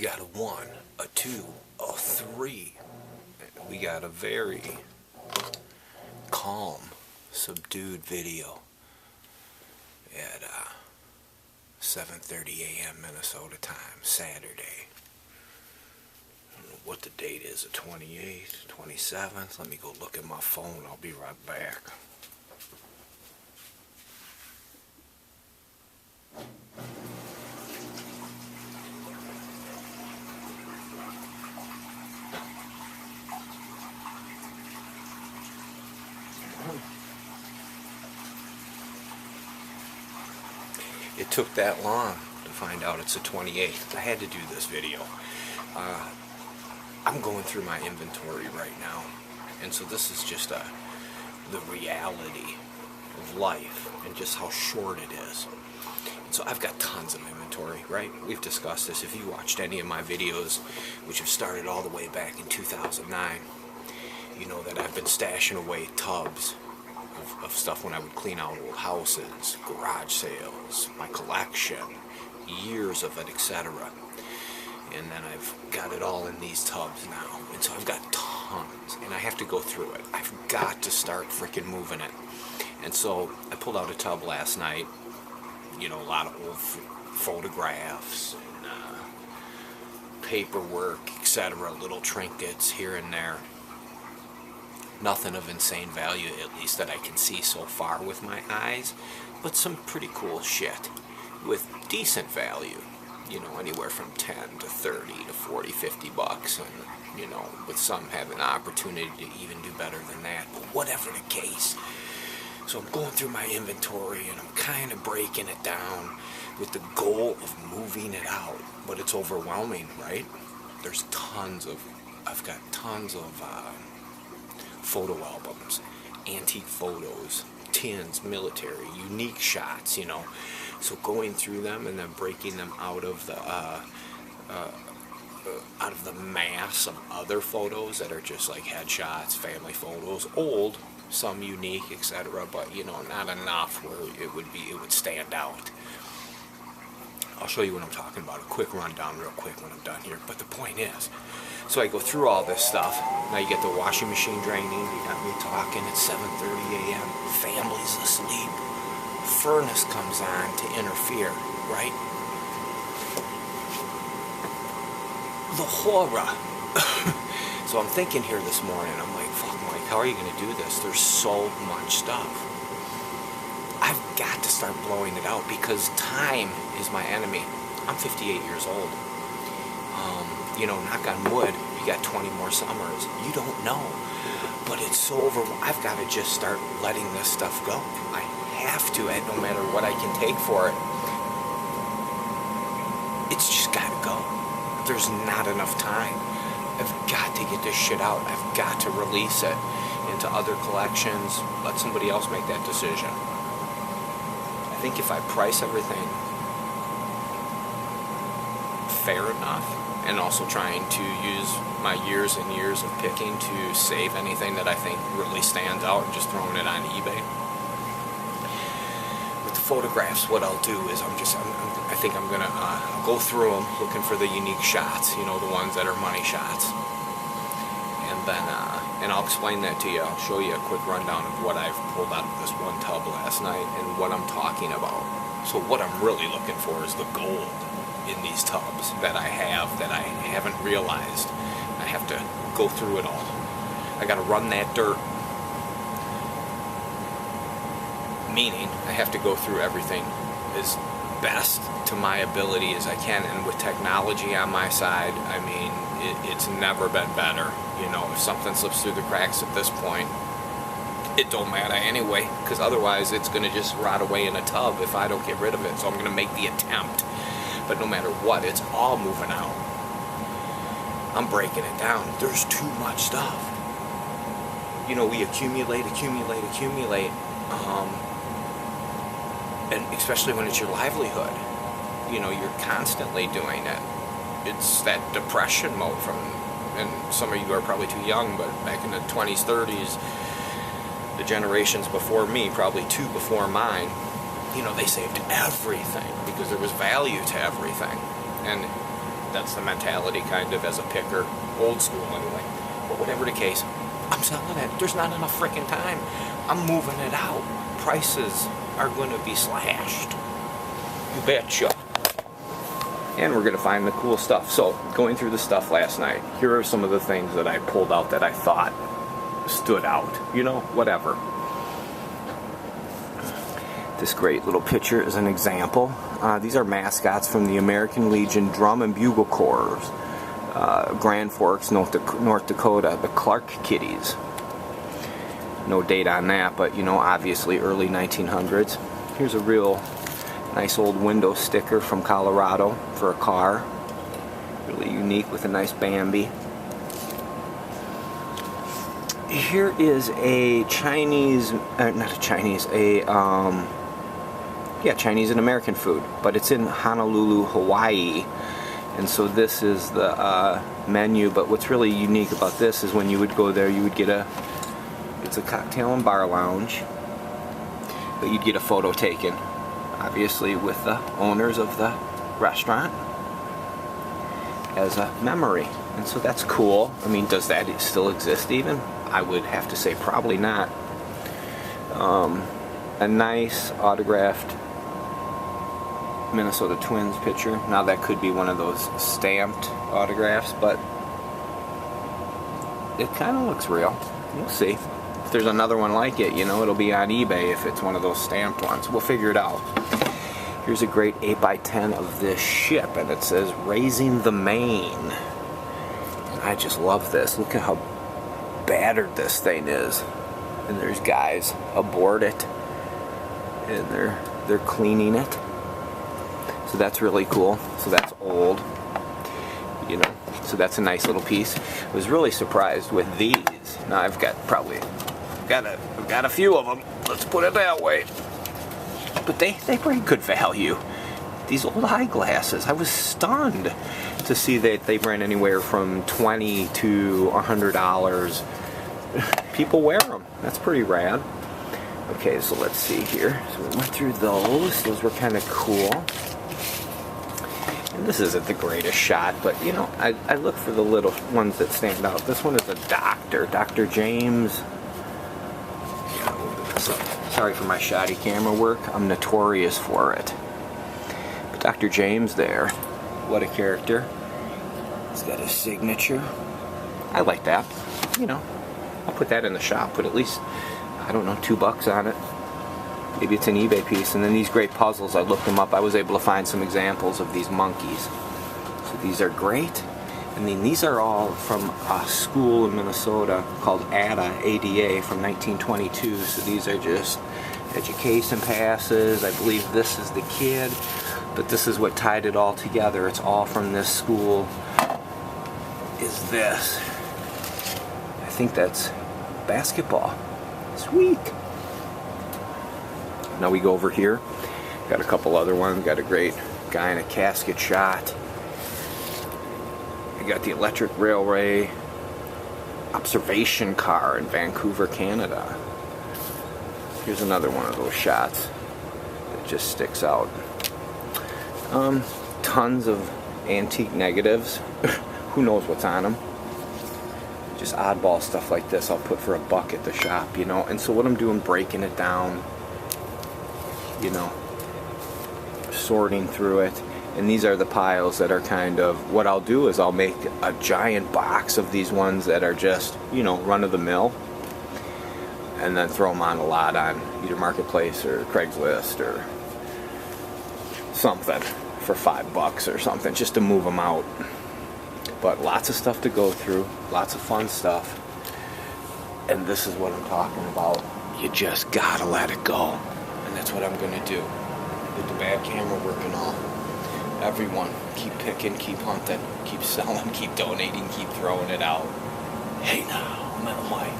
We got a 1, a 2, a 3. We got a very calm, subdued video at 7:30 a.m. Minnesota time, Saturday. I don't know what the date is, the 28th, 27th. Let me go look at my phone. I'll be right back. It took that long to find out it's the 28th. I had to do this video. I'm going through my inventory right now, and so this is just the reality of life and just how short it is. And so I've got tons of inventory, right? We've discussed this. If you watched any of my videos, which have started all the way back in 2009, you know that I've been stashing away tubs of stuff when I would clean out old houses, garage sales, my collection, years of it, etc. And then I've got it all in these tubs now. And so I've got tons, and I have to go through it. I've got to start freaking moving it. And so I pulled out a tub last night, you know, a lot of old photographs and paperwork, etc., little trinkets here and there. Nothing of insane value, at least that I can see so far with my eyes, but some pretty cool shit with decent value, you know, anywhere from 10 to 30 to 40, 50 bucks, and, you know, with some having the opportunity to even do better than that, but whatever the case. So I'm going through my inventory, and I'm kind of breaking it down with the goal of moving it out, but it's overwhelming, right? There's I've got tons of photo albums, antique photos, tins, military, unique shots, you know. So going through them and then breaking them out of the mass of other photos that are just like headshots, family photos, old, some unique, etc., but you know, not enough where it would stand out. I'll show you what I'm talking about, a quick rundown real quick when I'm done here. But the point is, so I go through all this stuff. Now you get the washing machine draining, you got me talking, it's 7:30 a.m., family's asleep, furnace comes on to interfere, right? The horror. So I'm thinking here this morning, I'm like, fuck Mike, how are you going to do this? There's so much stuff. I've got to start blowing it out because time is my enemy. I'm 58 years old. You know, knock on wood, you got 20 more summers. You don't know. But it's so I've got to just start letting this stuff go. I have to, and no matter what I can take for it. It's just got to go. There's not enough time. I've got to get this shit out. I've got to release it into other collections. Let somebody else make that decision. I think if I price everything fair enough, and also trying to use my years and years of picking to save anything that I think really stands out and just throwing it on eBay. With the photographs, what I'll do is I think I'm gonna go through them looking for the unique shots, you know, the ones that are money shots, and then and I'll explain that to you. I'll show you a quick rundown of what I've pulled out of this one tub last night and what I'm talking about. So what I'm really looking for is the gold in these tubs that I haven't realized. I have to go through it all. I got to run that dirt. Meaning, I have to go through everything as best to my ability as I can. And with technology on my side, I mean, it's never been better. You know, if something slips through the cracks at this point, it don't matter anyway, because otherwise it's going to just rot away in a tub if I don't get rid of it. So I'm going to make the attempt. But no matter what, it's all moving out. I'm breaking it down. There's too much stuff. You know, we accumulate. And especially when it's your livelihood. You know, you're constantly doing it. It's that depression mode from, and some of you are probably too young, but back in the 20s, 30s, the generations before me, probably two before mine, you know, they saved everything because there was value to everything. And That's the mentality, kind of, as a picker. Old school, anyway. But whatever the case, I'm selling it. There's not enough freaking time. I'm moving it out. Prices are going to be slashed. You betcha. And we're going to find the cool stuff. So, going through the stuff last night, here are some of the things that I pulled out that I thought stood out. You know, whatever. This great little picture is an example. These are mascots from the American Legion Drum and Bugle Corps, Grand Forks, North Dakota, the Clark Kitties. No date on that, but you know, obviously early 1900s. Here's a real nice old window sticker from Colorado for a car. Really unique with a nice Bambi. Here is a Chinese, Chinese and American food, but it's in Honolulu, Hawaii. And so this is the menu, but what's really unique about this is when you would go there, you would get it's a cocktail and bar lounge, but you'd get a photo taken, obviously with the owners of the restaurant as a memory. And so that's cool. I mean, does that still exist even? I would have to say probably not. A nice autographed Minnesota Twins picture. Now that could be one of those stamped autographs, but it kind of looks real. We'll see. If there's another one like it, you know, it'll be on eBay if it's one of those stamped ones. We'll figure it out. Here's a great 8x10 of this ship, and it says Raising the Maine. And I just love this. Look at how battered this thing is. And there's guys aboard it, and they're cleaning it. So that's really cool. So that's old, you know. So that's a nice little piece. I was really surprised with these. Now I've got a few of them. Let's put it that way. But they bring good value. These old eyeglasses. I was stunned to see that they ran anywhere from $20 to $100. People wear them. That's pretty rad. Okay, so let's see here. So we went through those. Those were kind of cool. And this isn't the greatest shot, but you know, I look for the little ones that stand out. This one is a doctor, Dr. James. Sorry for my shoddy camera work. I'm notorious for it. But Dr. James there, what a character. He's got a signature. I like that. You know, I'll put that in the shop. Put at least, I don't know, $2 on it. Maybe it's an eBay piece. And then these great puzzles, I looked them up. I was able to find some examples of these monkeys. So these are great. And then these are all from a school in Minnesota called ADA from 1922. So these are just education passes. I believe this is the kid. But this is what tied it all together. It's all from this school. Is this. I think that's basketball. Sweet. Now we go over here. Got a couple other ones. Got a great guy in a casket shot. I got the Electric Railway observation car in Vancouver, Canada. Here's another one of those shots that just sticks out. Tons of antique negatives. Who knows what's on them? Just oddball stuff like this I'll put for $1 at the shop, you know. And so what I'm doing, breaking it down, you know, sorting through it. And these are the piles that are kind of, what I'll do is I'll make a giant box of these ones that are just, you know, run-of-the-mill, and then throw them on a lot on either Marketplace or Craigslist or something for $5 or something, just to move them out. But lots of stuff to go through, lots of fun stuff. And this is what I'm talking about. You just gotta let it go. And that's what I'm gonna do. With the bad camera work and all. Everyone, keep picking, keep hunting, keep selling, keep donating, keep throwing it out. Hey now, Metal Mike.